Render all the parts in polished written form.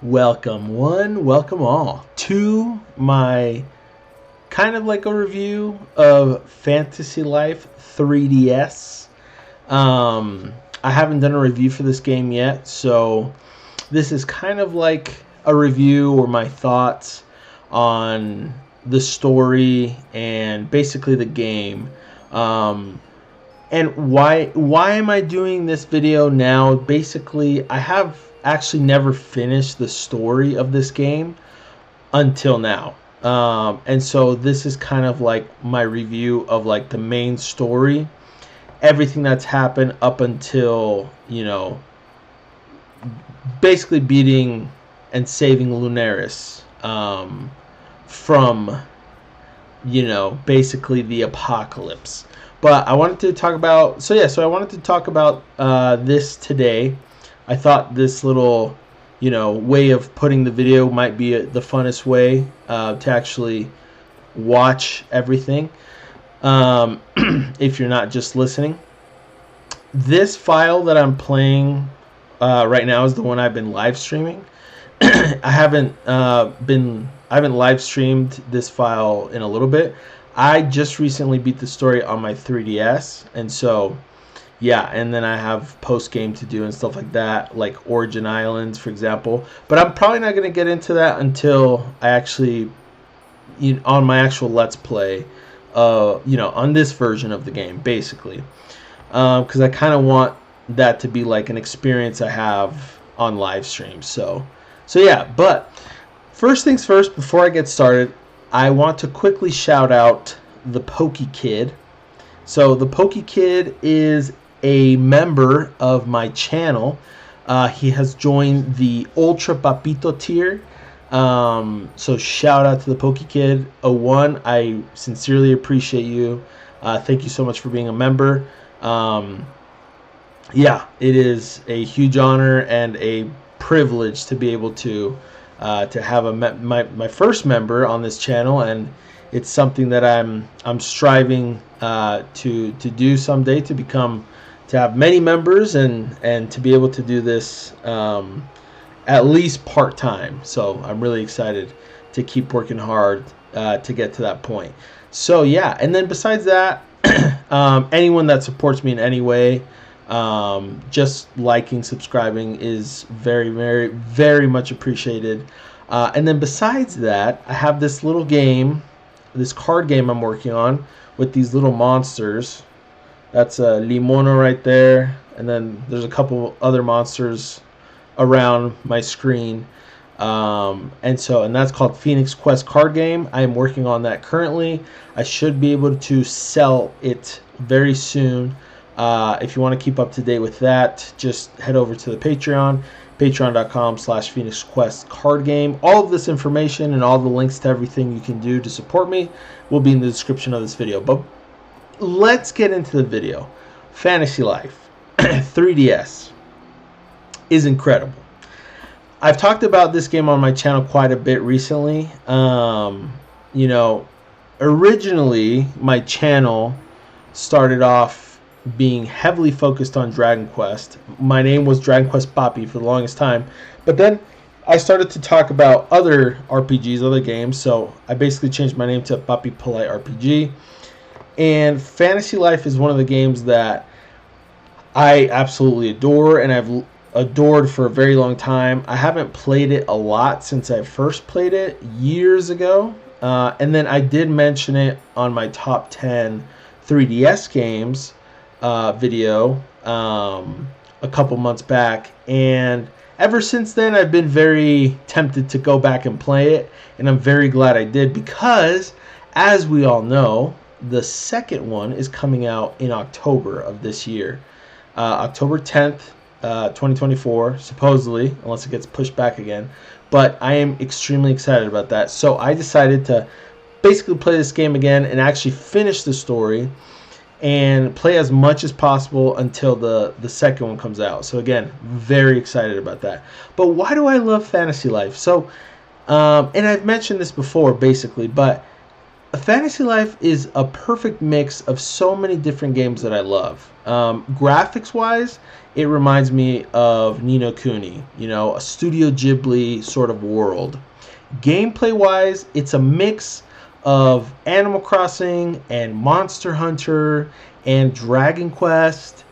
Welcome one, welcome all to my kind of like a review of Fantasy Life 3DS. I haven't done a review for this game yet, so this is kind of like a review or my thoughts on the story and basically the game. And why am I doing this video now? Basically, I have actually never finished the story of this game until now. And so this is kind of like my review of like the main story, everything that's happened up until, basically beating and saving Lunaris from, basically the apocalypse. But I wanted to talk about, so I wanted to talk about this today. I thought this little, way of putting the video might be the funnest way to actually watch everything if you're not just listening. This file that I'm playing right now is the one I've been live streaming. I haven't live streamed this file in a little bit. I just recently beat the story on my 3DS, and so yeah, and then I have post game to do and stuff like that, like Origin Islands, for example. But I'm probably not going to get into that until I actually, on my actual Let's Play, on this version of the game, basically, because I kind of want that to be like an experience I have on live stream. So yeah. But first things first, before I get started, I want to quickly shout out the Pokey Kid. So the Pokey Kid is a member of my channel. He has joined the Ultra Papito tier. So shout out to the Pokey Kid 01. I sincerely appreciate you. Thank you so much for being a member. Yeah, it is a huge honor and a privilege to be able to have my first member on this channel, and it's something that I'm striving to do someday, to have many members and to be able to do this at least part-time. So I'm really excited to keep working hard to get to that point. So yeah, and then besides that, anyone that supports me in any way, just liking, subscribing is very, very, very much appreciated. And then besides that, I have this little game, this card game I'm working on with these little monsters. That's a Limono right there, and then there's a couple other monsters around my screen. And that's called Phoenix Quest card game. I am working on that currently. I should be able to sell it very soon. If you want to keep up to date with that, just head over to the Patreon, patreon.com/Phoenix Quest card game. All of this information and all the links to everything you can do to support me will be in the description of this video. But let's get into the video. Fantasy Life 3DS is incredible. I've talked about this game on my channel quite a bit recently. Originally my channel started off being heavily focused on Dragon Quest. My name was Dragon Quest Papi for the longest time, but then I started to talk about other RPGs, other games, so I basically changed my name to Papi Polite RPG. And Fantasy Life is one of the games that I absolutely adore, and I've adored for a very long time. I haven't played it a lot since I first played it years ago, and then I did mention it on my top 10 3DS games video a couple months back, and ever since then I've been very tempted to go back and play it, and I'm very glad I did, because as we all know, the second one is coming out in October of this year, October 10th, 2024, supposedly, unless it gets pushed back again. But I am extremely excited about that, so I decided to basically play this game again and actually finish the story and play as much as possible until the second one comes out. So again, very excited about that. But why do I love Fantasy Life? So and I've mentioned this before basically, but Fantasy Life is a perfect mix of so many different games that I love. Graphics wise, it reminds me of Ni no Kuni, a Studio Ghibli sort of world. Gameplay wise, it's a mix of Animal Crossing and Monster Hunter and Dragon Quest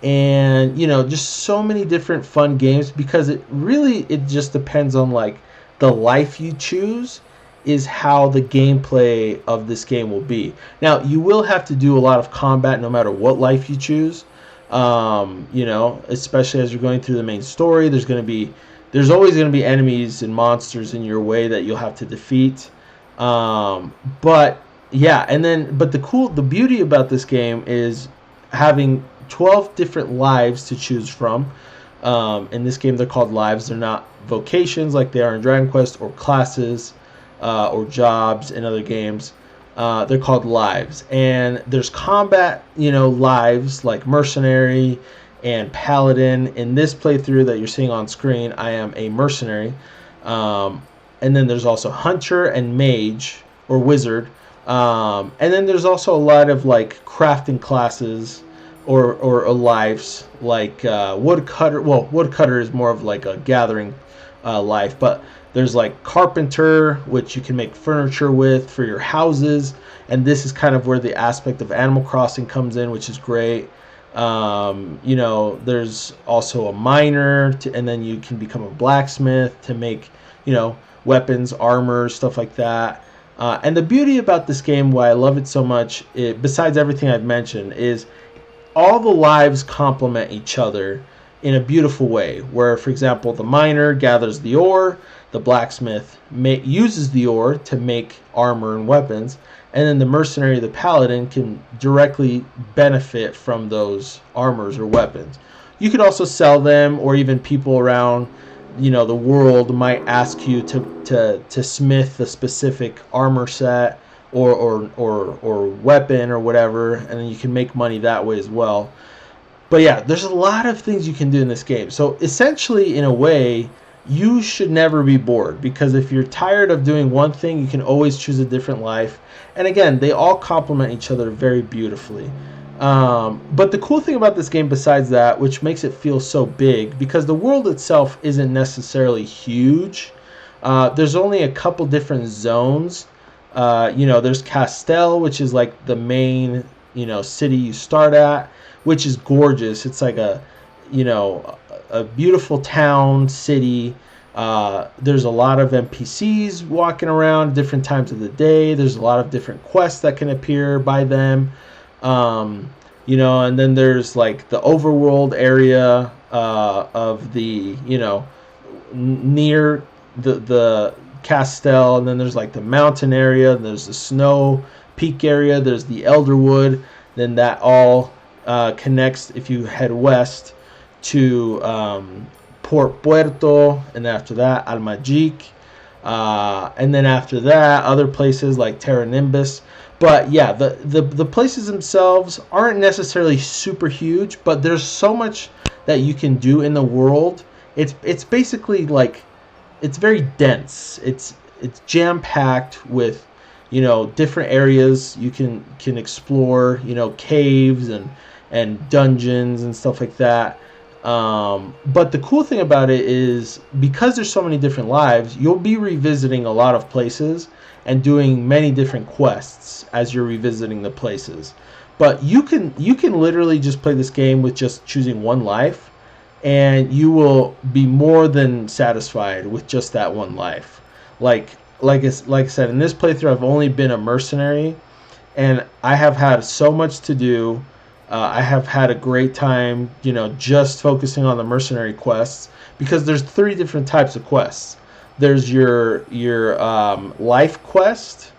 and just so many different fun games, because it just depends on like the life you choose is how the gameplay of this game will be. Now, you will have to do a lot of combat no matter what life you choose. Especially as you're going through the main story, there's always going to be enemies and monsters in your way that you'll have to defeat. But yeah, but the beauty about this game is having 12 different lives to choose from. In this game, they're called lives. They're not vocations like they are in Dragon Quest, or classes, or jobs in other games. They're called lives. And there's combat, lives like mercenary and paladin. In this playthrough that you're seeing on screen, I am a mercenary. And then there's also hunter and mage or wizard. And then there's also a lot of like crafting classes or lives like woodcutter. Well, woodcutter is more of like a gathering life, but there's like carpenter, which you can make furniture with for your houses, and this is kind of where the aspect of Animal Crossing comes in, which is great. There's also a miner, and then you can become a blacksmith to make weapons, armor, stuff like that. And the beauty about this game, why I love it so much, besides everything I've mentioned, is all the lives complement each other in a beautiful way, where, for example, the miner gathers the ore, the blacksmith uses the ore to make armor and weapons, and then the mercenary, the paladin, can directly benefit from those armors or weapons. You could also sell them, or even people around the world might ask you to smith a specific armor set or weapon or whatever, and then you can make money that way as well. But yeah, there's a lot of things you can do in this game. So essentially, in a way, you should never be bored, because if you're tired of doing one thing, you can always choose a different life. And again, they all complement each other very beautifully. But the cool thing about this game, besides that, which makes it feel so big, because the world itself isn't necessarily huge. There's only a couple different zones. There's Castel, which is like the main, city you start at, which is gorgeous. It's like a beautiful town, city. There's a lot of NPCs walking around different times of the day. There's a lot of different quests that can appear by them. And then there's like the overworld area of the, near the Castel, and then there's like the mountain area, and there's the snow peak area, there's the Elderwood, then that all connects if you head west to Port Puerto, and after that Almagic, and then after that other places like Terra Nimbus. But yeah, the places themselves aren't necessarily super huge, but there's so much that you can do in the world. It's basically like, it's very dense. It's jam-packed with different areas you can explore, caves and dungeons and stuff like that. But the cool thing about it is, because there's so many different lives, you'll be revisiting a lot of places and doing many different quests as you're revisiting the places. But you can literally just play this game with just choosing one life, and you will be more than satisfied with just that one life. Like I said, in this playthrough, I've only been a mercenary, and I have had so much to do. I have had a great time, just focusing on the mercenary quests, because there's 3 different types of quests. There's your life quest,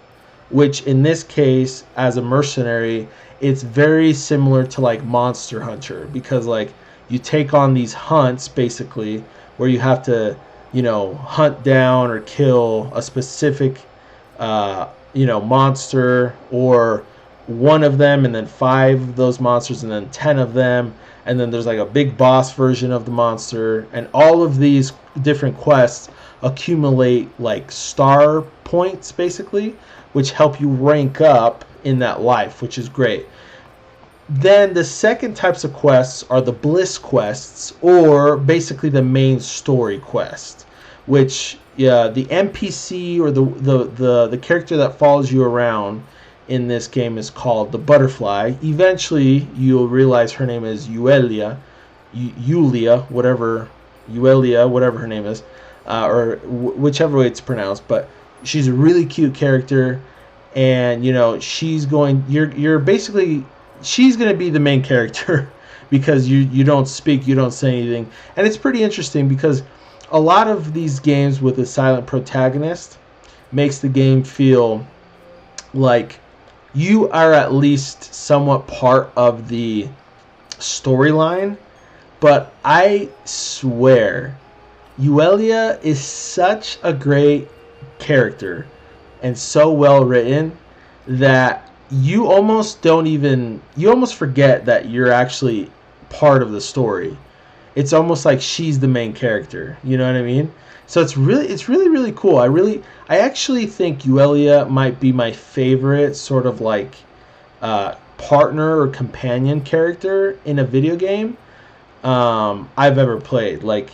which in this case, as a mercenary, it's very similar to like Monster Hunter, because like you take on these hunts basically where you have to, hunt down or kill a specific, monster, or one of them, and then 5 of those monsters, and then 10 of them, and then there's like a big boss version of the monster, and all of these different quests accumulate like star points basically, which help you rank up in that life, which is great. Then the second types of quests are the bliss quests, or basically the main story quest, which the NPC or the character that follows you around in this game is called the Butterfly. Eventually, you'll realize her name is Yuelia, whatever her name is, or whichever way it's pronounced. But she's a really cute character, and she's going. You're basically, she's going to be the main character because you don't speak, you don't say anything, and it's pretty interesting because a lot of these games with a silent protagonist makes the game feel like you are at least somewhat part of the storyline. But I swear, Yuelia is such a great character and so well written that you almost forget that you're actually part of the story. It's almost like she's the main character. You know what I mean? So it's really cool. I actually think Yuelia might be my favorite sort of like partner or companion character in a video game I've ever played. Like,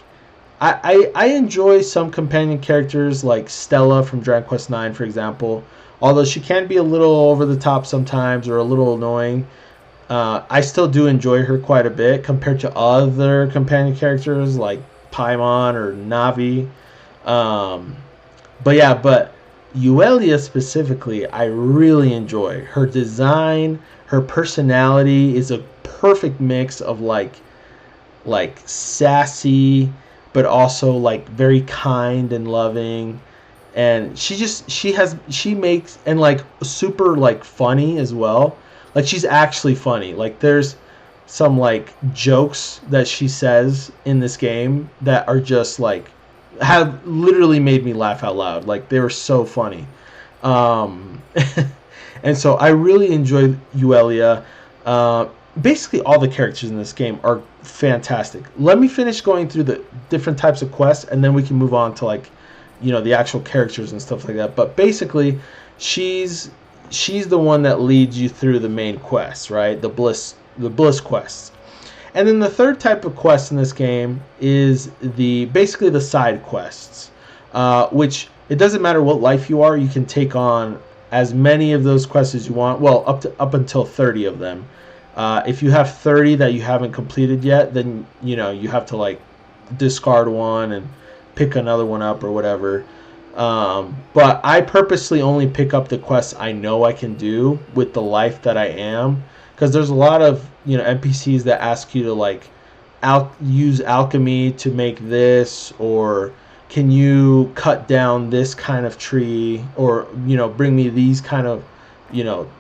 I enjoy some companion characters like Stella from Dragon Quest IX, for example. Although she can be a little over the top sometimes or a little annoying, I still do enjoy her quite a bit compared to other companion characters like Paimon or Navi. But Yuelia specifically, I really enjoy. Her design, her personality is a perfect mix of like sassy, but also like very kind and loving. And she makes, and like super like funny as well. Like, she's actually funny. Like, there's some like jokes that she says in this game that are just like, have literally made me laugh out loud. Like, they were so funny. And so I really enjoyed Yuelia. Basically all the characters in this game are fantastic. Let me finish going through the different types of quests, and then we can move on to like, the actual characters and stuff like that. But basically, she's the one that leads you through the main quests, right? The bliss quests. And then the third type of quest in this game is basically the side quests, which it doesn't matter what life you are, you can take on as many of those quests as you want. Well, up until 30 of them. If you have 30 that you haven't completed yet, then you have to like discard one and pick another one up or whatever. But I purposely only pick up the quests I know I can do with the life that I am, because there's a lot of NPCs that ask you to like use alchemy to make this, or can you cut down this kind of tree, or bring me these kind of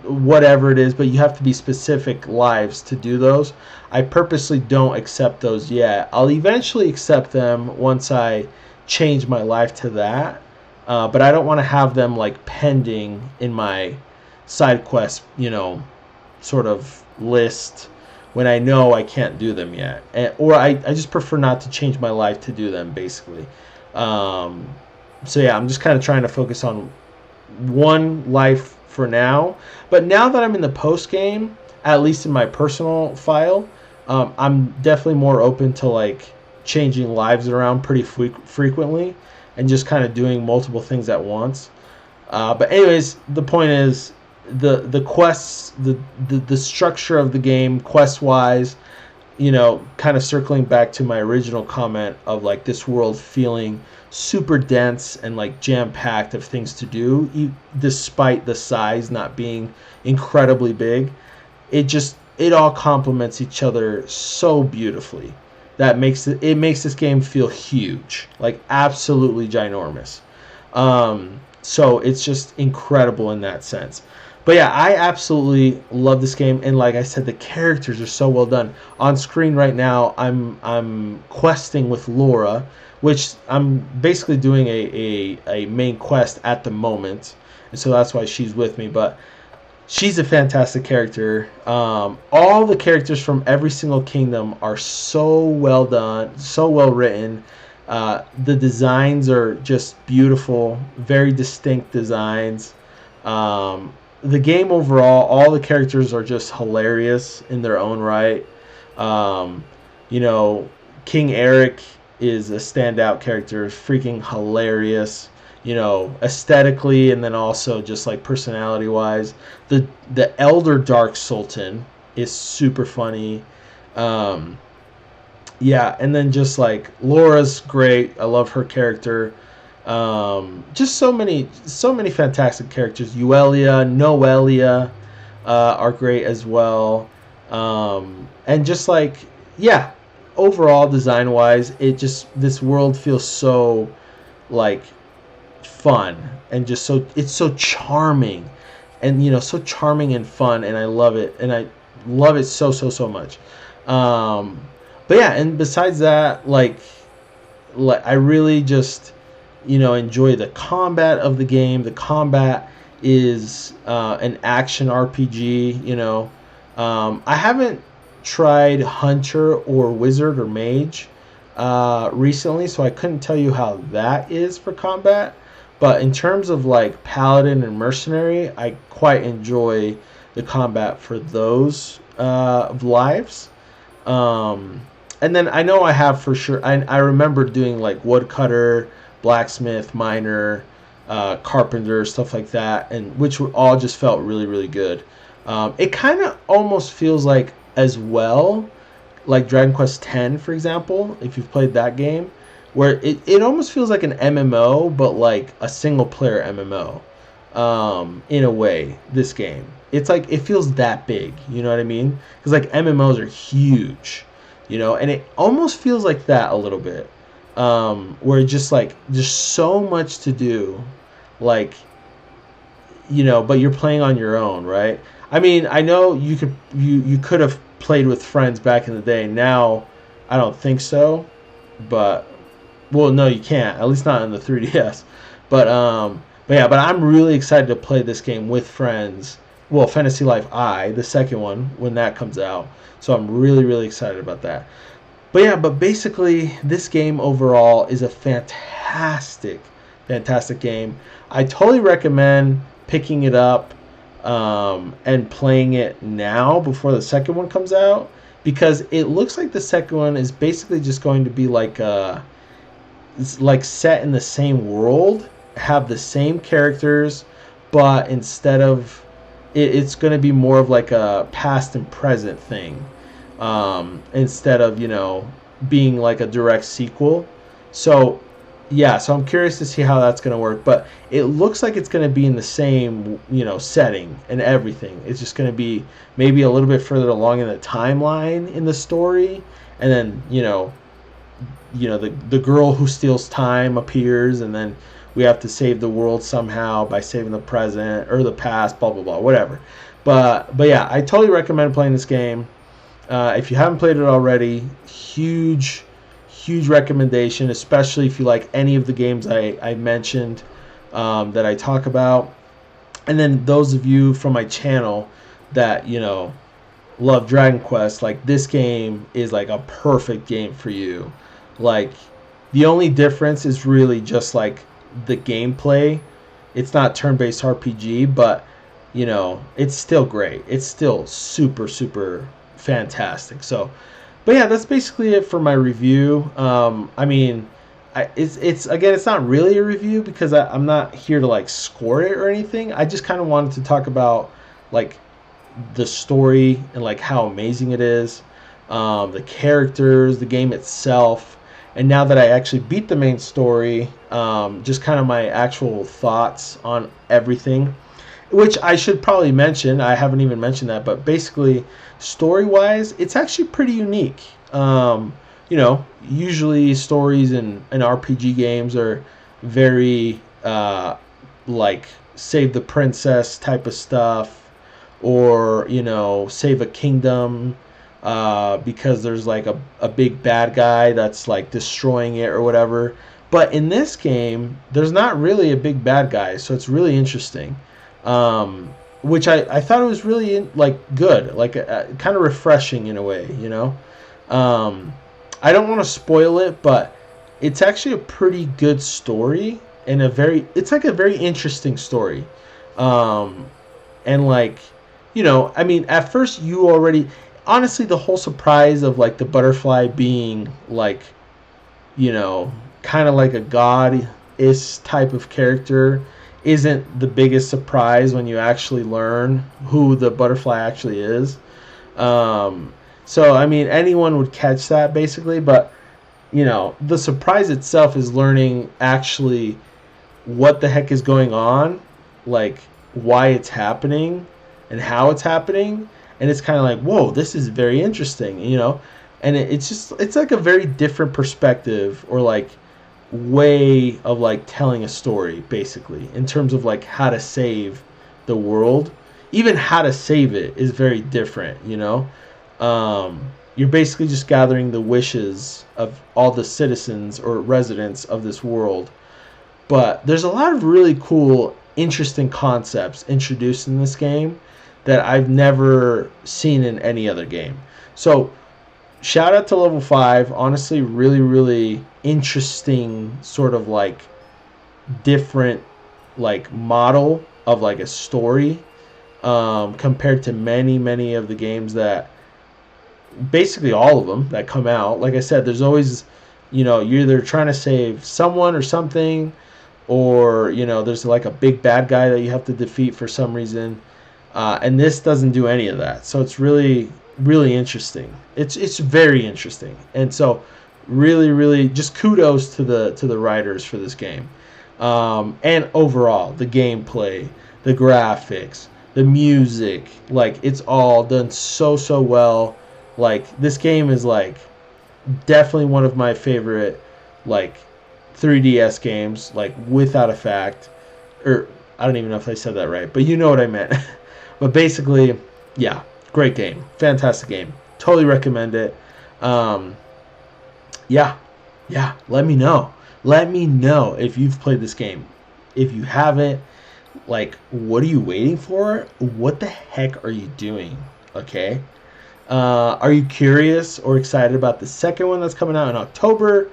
whatever it is, but you have to be specific lives to do those. I purposely don't accept those yet. I'll eventually accept them once I change my life to that, but I don't want to have them like pending in my side quest sort of list when I know I can't do them yet, or I just prefer not to change my life to do them, basically. So yeah, I'm just kind of trying to focus on one life for now. But now that I'm in the post game, at least in my personal file, I'm definitely more open to like changing lives around pretty frequently and just kind of doing multiple things at once. But anyways, the point is the quests, the structure of the game quest wise, kind of circling back to my original comment of like this world feeling super dense and like jam-packed of things to do, despite the size not being incredibly big. It all complements each other so beautifully that makes this game feel huge, like absolutely ginormous. So it's just incredible in that sense. But yeah, I absolutely love this game, and like I said, the characters are so well done. On screen right now, I'm questing with Laura, which I'm basically doing a main quest at the moment, and so that's why she's with me. But she's a fantastic character. All the characters from every single kingdom are so well done, so well written. The designs are just beautiful, very distinct designs. The game overall, all the characters are just hilarious in their own right. Um, you know, King Eric is a standout character, freaking hilarious. You know, aesthetically and then also just like personality wise. The Elder Dark Sultan is super funny. Um, yeah, and then just like Laura's great. I love her character. Just so many fantastic characters. Euelia, Noelia are great as well. And just like, yeah, overall design wise, it just, this world feels so like fun and just so, it's so charming and, you know, so charming and fun, and I love it, and I love it so much. um but yeah, and besides that, like I really just, you know, enjoy the combat of the game. The combat is an action RPG. You know, I haven't tried Hunter or Wizard or Mage recently, so I couldn't tell you how that is for combat. But in terms of like Paladin and Mercenary, I quite enjoy the combat for those lives. Um, and then I know I have for sure. I remember doing like woodcutter, blacksmith, miner, carpenter, stuff like that, and which all just felt really good. It kind of almost feels like as well, like Dragon Quest X, for example, if you've played that game, where it almost feels like an MMO, but like a single player MMO. In a way, this game, it's like it feels that big. You know what I mean? Because like MMOs are huge, you know, and it almost feels like that a little bit, where just like there's so much to do, like, you know, but you're playing on your own, right? I mean, I know you could have played with friends back in the day. Now, I don't think so, but well, no, you can't. At least not in the 3DS. But yeah, but I'm really excited to play this game with friends. Well, Fantasy Life I, the second one, when that comes out. So I'm really excited about that. But yeah, but basically, this game overall is a fantastic game. I totally recommend picking it up and playing it now before the second one comes out, because it looks like the second one is basically just going to be like it's like set in the same world, have the same characters, but instead of it's going to be more of like a past and present thing, instead of, you know, being like a direct sequel. So yeah, so I'm curious to see how that's going to work, but it looks like it's going to be in the same, you know, setting and everything. It's just going to be maybe a little bit further along in the timeline in the story, and then, the girl who steals time appears, and then we have to save the world somehow by saving the present or the past, blah blah blah, whatever. But yeah, I totally recommend playing this game. If you haven't played it already, huge recommendation, especially if you like any of the games I mentioned, that I talk about. And then those of you from my channel that, you know, love Dragon Quest, like this game is like a perfect game for you. Like, the only difference is really just like the gameplay. It's not turn-based RPG, but, you know, it's still great. It's still super fantastic. So, but yeah, that's basically it for my review. I mean, it's again, it's not really a review because I'm not here to like score it or anything. I just kind of wanted to talk about like the story and like how amazing it is, the characters, the game itself. And now that I actually beat the main story, just kind of my actual thoughts on everything, which I should probably mention. I haven't even mentioned that, but basically, story-wise, it's actually pretty unique. You know, usually stories in RPG games are very like save the princess type of stuff, or, you know, save a kingdom because there's like a big bad guy that's like destroying it or whatever. But in this game, there's not really a big bad guy, so it's really interesting. Which I thought it was really like good, like kind of refreshing in a way, you know. I don't want to spoil it, but it's actually a pretty good story and it's like a very interesting story. And like, you know, I mean, at first you already, honestly, the whole surprise of like the butterfly being like, you know, kind of like a god-ish type of character isn't the biggest surprise when you actually learn who the butterfly actually is. Um, so I mean, anyone would catch that basically, but you know, the surprise itself is learning actually what the heck is going on, like why it's happening and how it's happening. And it's kind of like, whoa, this is very interesting, you know. And it's just, it's like a very different perspective, or like way of like telling a story basically, in terms of like how to save the world. Even how to save it is very different, you know. You're basically just gathering the wishes of all the citizens or residents of this world. But there's a lot of really cool, interesting concepts introduced in this game that I've never seen in any other game. So shout out to level 5. Honestly, really, really interesting sort of like different like model of like a story, compared to many of the games that, basically all of them that come out. Like I said, there's always, you know, you're either trying to save someone or something, or you know, there's like a big bad guy that you have to defeat for some reason. And this doesn't do any of that, so it's really, really interesting. It's very interesting, and so really, really, just kudos to the writers for this game. And overall, the gameplay, the graphics, the music, like it's all done so well. Like this game is like definitely one of my favorite like 3DS games, like without a fact. Or I don't even know if I said that right, but you know what I meant. But basically, yeah, great game, fantastic game, totally recommend it. Um, yeah, yeah. Let me know. Let me know if you've played this game. If you haven't, like, what are you waiting for? What the heck are you doing? Okay. Are you curious or excited about the second one that's coming out in October?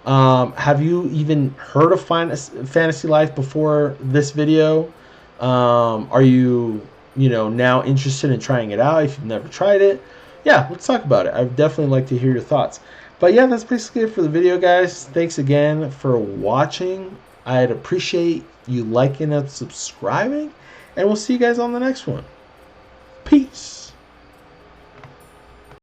Have you even heard of Fantasy Life before this video? Are you, you know, now interested in trying it out if you've never tried it? Yeah, let's talk about it. I'd definitely like to hear your thoughts. But yeah, that's basically it for the video, guys. Thanks again for watching. I'd appreciate you liking and subscribing, and we'll see you guys on the next one. Peace.